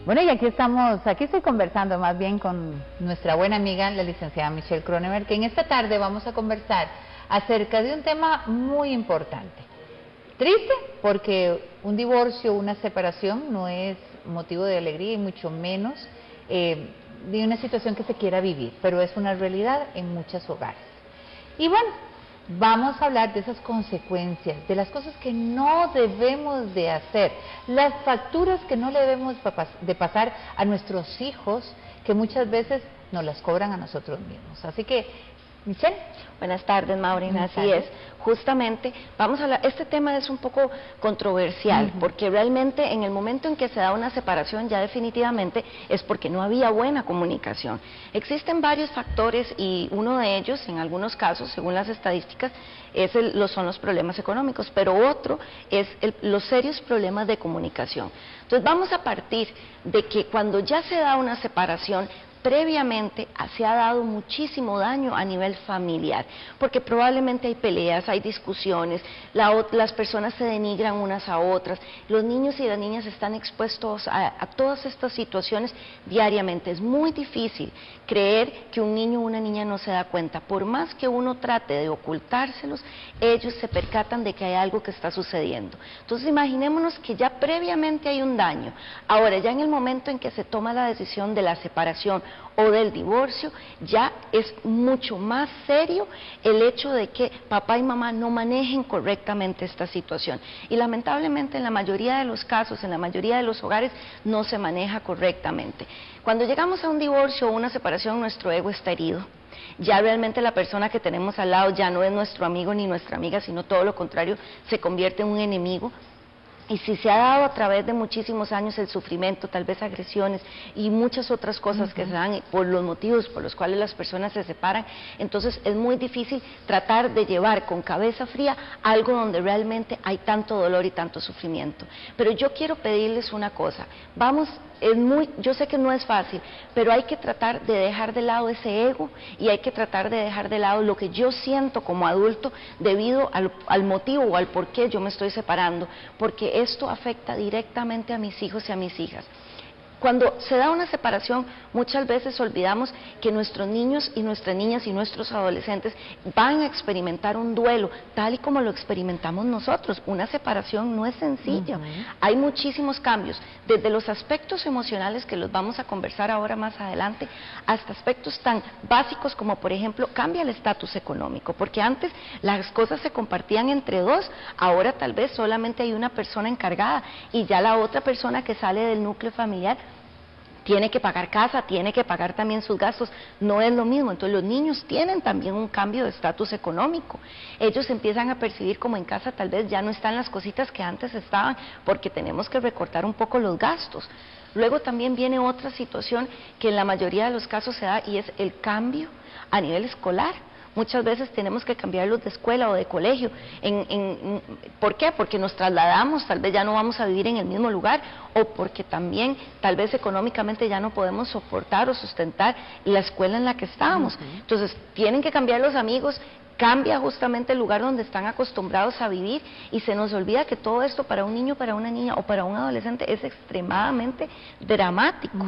Bueno, y aquí estoy conversando más bien con nuestra buena amiga, la licenciada Michelle Kronemer, que en esta tarde vamos a conversar acerca de un tema muy importante. Triste, porque un divorcio, una separación no es motivo de alegría y mucho menos de una situación que se quiera vivir, pero es una realidad en muchos hogares. Y bueno, vamos a hablar de esas consecuencias, de las cosas que no debemos de hacer, las facturas que no le debemos de pasar a nuestros hijos, que muchas veces nos las cobran a nosotros mismos. Así que, Michelle. Buenas tardes, Maureen, así es. Justamente, vamos a hablar, este tema es un poco controversial, porque realmente en el momento en que se da una separación, ya definitivamente es porque no había buena comunicación. Existen varios factores y uno de ellos, en algunos casos, según las estadísticas, son los problemas económicos, pero otro es los serios problemas de comunicación. Entonces vamos a partir de que cuando ya se da una separación, previamente se ha dado muchísimo daño a nivel familiar, porque probablemente hay peleas, hay discusiones, las personas se denigran unas a otras, los niños y las niñas están expuestos a todas estas situaciones diariamente. Es muy difícil creer que un niño o una niña no se da cuenta, por más que uno trate de ocultárselos, ellos se percatan de que hay algo que está sucediendo. Entonces imaginémonos que ya previamente hay un daño. Ahora, ya en el momento en que se toma la decisión de la separación o del divorcio, ya es mucho más serio el hecho de que papá y mamá no manejen correctamente esta situación. Y lamentablemente en la mayoría de los casos, en la mayoría de los hogares, no se maneja correctamente. Cuando llegamos a un divorcio o una separación, nuestro ego está herido. Ya realmente la persona que tenemos al lado ya no es nuestro amigo ni nuestra amiga, sino todo lo contrario, se convierte en un enemigo. Y si se ha dado a través de muchísimos años el sufrimiento, tal vez agresiones y muchas otras cosas que se dan por los motivos por los cuales las personas se separan, entonces es muy difícil tratar de llevar con cabeza fría algo donde realmente hay tanto dolor y tanto sufrimiento. Pero yo quiero pedirles una cosa, yo sé que no es fácil, pero hay que tratar de dejar de lado ese ego y hay que tratar de dejar de lado lo que yo siento como adulto debido al motivo o al por qué yo me estoy separando, porque esto afecta directamente a mis hijos y a mis hijas. Cuando se da una separación, muchas veces olvidamos que nuestros niños y nuestras niñas y nuestros adolescentes van a experimentar un duelo, tal y como lo experimentamos nosotros. Una separación no es sencilla. Hay muchísimos cambios, desde los aspectos emocionales, que los vamos a conversar ahora más adelante, hasta aspectos tan básicos como, por ejemplo, cambia el estatus económico, porque antes las cosas se compartían entre dos, ahora tal vez solamente hay una persona encargada y ya la otra persona que sale del núcleo familiar tiene que pagar casa, tiene que pagar también sus gastos, no es lo mismo. Entonces los niños tienen también un cambio de estatus económico. Ellos empiezan a percibir como en casa tal vez ya no están las cositas que antes estaban, porque tenemos que recortar un poco los gastos. Luego también viene otra situación que en la mayoría de los casos se da, y es el cambio a nivel escolar. Muchas veces tenemos que cambiarlos de escuela o de colegio. ¿Por qué? Porque nos trasladamos, tal vez ya no vamos a vivir en el mismo lugar, o porque también tal vez económicamente ya no podemos soportar o sustentar la escuela en la que estábamos. Entonces tienen que cambiar los amigos, cambia justamente el lugar donde están acostumbrados a vivir, y se nos olvida que todo esto para un niño, para una niña o para un adolescente es extremadamente dramático.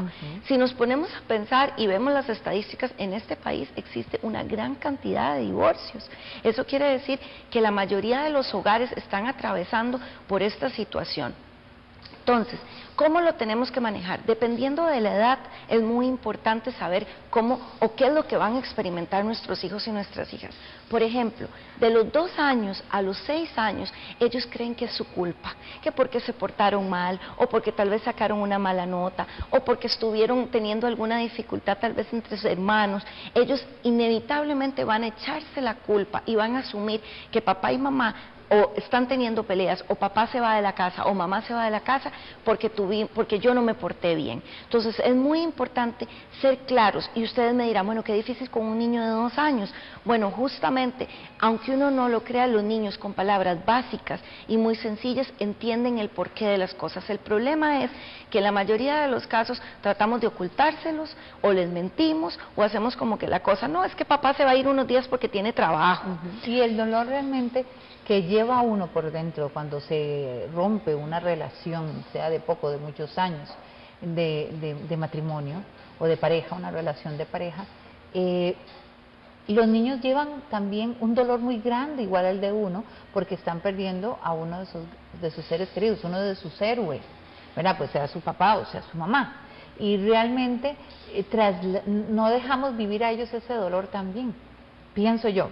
Si nos ponemos a pensar y vemos las estadísticas, en este país existe una gran cantidad de divorcios. Eso quiere decir que la mayoría de los hogares están atravesando por esta situación. Entonces, ¿cómo lo tenemos que manejar? Dependiendo de la edad, es muy importante saber cómo o qué es lo que van a experimentar nuestros hijos y nuestras hijas. Por ejemplo, de los 2 años a los 6 años, ellos creen que es su culpa, que porque se portaron mal, o porque tal vez sacaron una mala nota, o porque estuvieron teniendo alguna dificultad tal vez entre sus hermanos. Ellos inevitablemente van a echarse la culpa y van a asumir que papá y mamá o están teniendo peleas, o papá se va de la casa, o mamá se va de la casa porque yo no me porté bien. Entonces es muy importante ser claros, y ustedes me dirán, bueno, qué difícil con un niño de 2 años. Bueno, justamente, aunque uno no lo crea, los niños con palabras básicas y muy sencillas entienden el porqué de las cosas. El problema es que en la mayoría de los casos tratamos de ocultárselos, o les mentimos, o hacemos como que la cosa, no, es que papá se va a ir unos días porque tiene trabajo. Y el dolor realmente que lleva a uno por dentro cuando se rompe una relación, sea de poco, de muchos años, de matrimonio o de pareja, una relación de pareja, los niños llevan también un dolor muy grande, igual al de uno, porque están perdiendo a uno de sus seres queridos, uno de sus héroes, ¿verdad? Pues sea su papá o sea su mamá. Y realmente no dejamos vivir a ellos ese dolor también, pienso yo.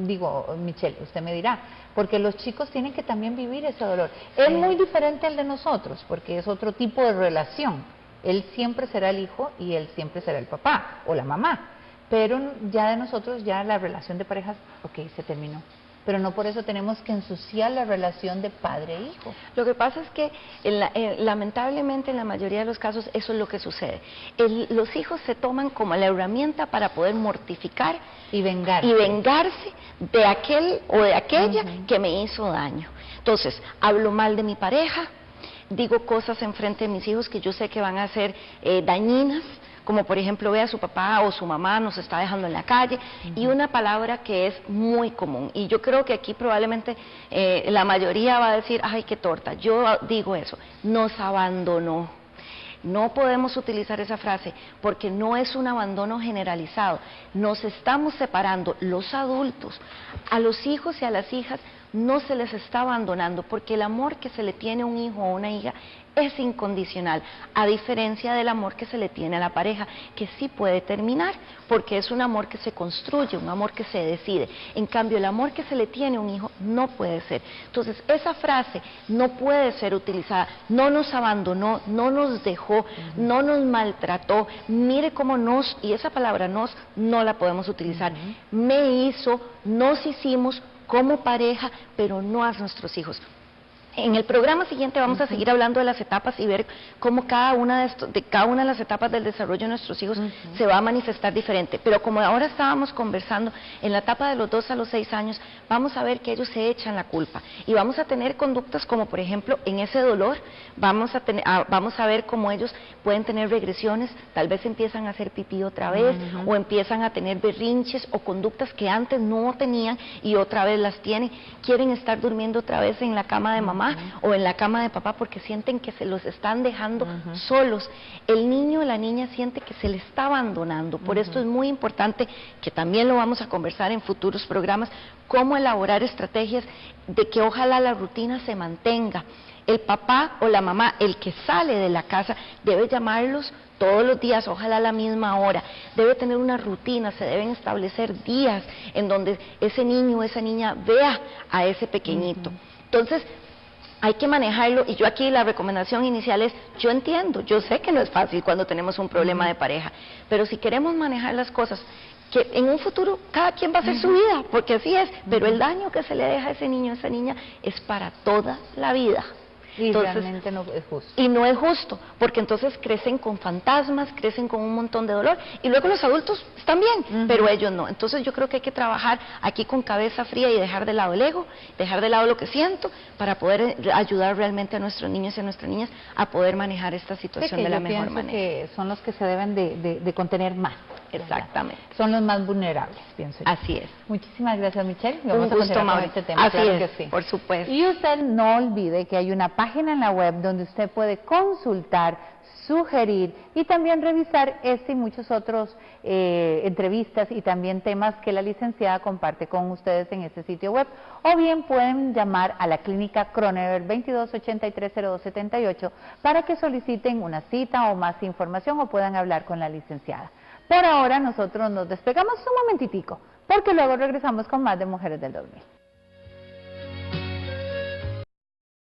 Digo, Michelle, usted me dirá, porque los chicos tienen que también vivir ese dolor. Sí. Es muy diferente al de nosotros, porque es otro tipo de relación. Él siempre será el hijo y él siempre será el papá o la mamá. Pero ya de nosotros, ya la relación de parejas, ok, se terminó. Pero no por eso tenemos que ensuciar la relación de padre e hijo. Lo que pasa es que lamentablemente en la mayoría de los casos eso es lo que sucede. Los hijos se toman como la herramienta para poder mortificar y vengarse de aquel o de aquella que me hizo daño. Entonces, hablo mal de mi pareja, digo cosas enfrente de mis hijos que yo sé que van a ser dañinas, como por ejemplo, ve a su papá o su mamá nos está dejando en la calle, y una palabra que es muy común, y yo creo que aquí probablemente la mayoría va a decir, ay, qué torta, yo digo eso, nos abandonó. No podemos utilizar esa frase porque no es un abandono generalizado, nos estamos separando los adultos, a los hijos y a las hijas no se les está abandonando porque el amor que se le tiene a un hijo o una hija es incondicional, a diferencia del amor que se le tiene a la pareja, que sí puede terminar, porque es un amor que se construye, un amor que se decide. En cambio, el amor que se le tiene a un hijo no puede ser. Entonces, esa frase no puede ser utilizada, no nos abandonó, no nos dejó, no nos maltrató, mire cómo nos, y esa palabra nos, no la podemos utilizar, me hizo, nos hicimos como pareja, pero no a nuestros hijos. En el programa siguiente vamos a seguir hablando de las etapas y ver cómo cada una de las etapas del desarrollo de nuestros hijos se va a manifestar diferente. Pero como ahora estábamos conversando, en la etapa de los 2 a los 6 años, vamos a ver que ellos se echan la culpa. Y vamos a tener conductas como, por ejemplo, en ese dolor, vamos a ver cómo ellos pueden tener regresiones, tal vez empiezan a hacer pipí otra vez, o empiezan a tener berrinches o conductas que antes no tenían y otra vez las tienen. Quieren estar durmiendo otra vez en la cama de mamá o en la cama de papá porque sienten que se los están dejando solos. El niño o la niña siente que se le está abandonando. Por esto es muy importante, que también lo vamos a conversar en futuros programas, cómo elaborar estrategias de que ojalá la rutina se mantenga. El papá o la mamá, el que sale de la casa, debe llamarlos todos los días, ojalá a la misma hora, debe tener una rutina, se deben establecer días en donde ese niño o esa niña vea a ese pequeñito. Entonces, hay que manejarlo, y yo aquí la recomendación inicial es, yo entiendo, yo sé que no es fácil cuando tenemos un problema de pareja, pero si queremos manejar las cosas, que en un futuro cada quien va a hacer su vida, porque así es, pero el daño que se le deja a ese niño o esa niña es para toda la vida. Y entonces, realmente no es justo. Y no es justo, porque entonces crecen con fantasmas, crecen con un montón de dolor, y luego los adultos están bien, pero ellos no. Entonces yo creo que hay que trabajar aquí con cabeza fría y dejar de lado el ego, dejar de lado lo que siento, para poder ayudar realmente a nuestros niños y a nuestras niñas a poder manejar esta situación de la mejor manera. Que son los que se deben de contener más. Exactamente. Son los más vulnerables, pienso yo. Así es. Muchísimas gracias, Michelle. Un gusto, Mauri. Este tema. Así claro es, que sí. por supuesto. Y usted no olvide que hay una página en la web donde usted puede consultar, sugerir y también revisar este y muchos otros entrevistas y también temas que la licenciada comparte con ustedes en este sitio web, o bien pueden llamar a la clínica Kronever 2283-0278 para que soliciten una cita o más información o puedan hablar con la licenciada. Por ahora nosotros nos despegamos un momentitico porque luego regresamos con más de Mujeres del 2000.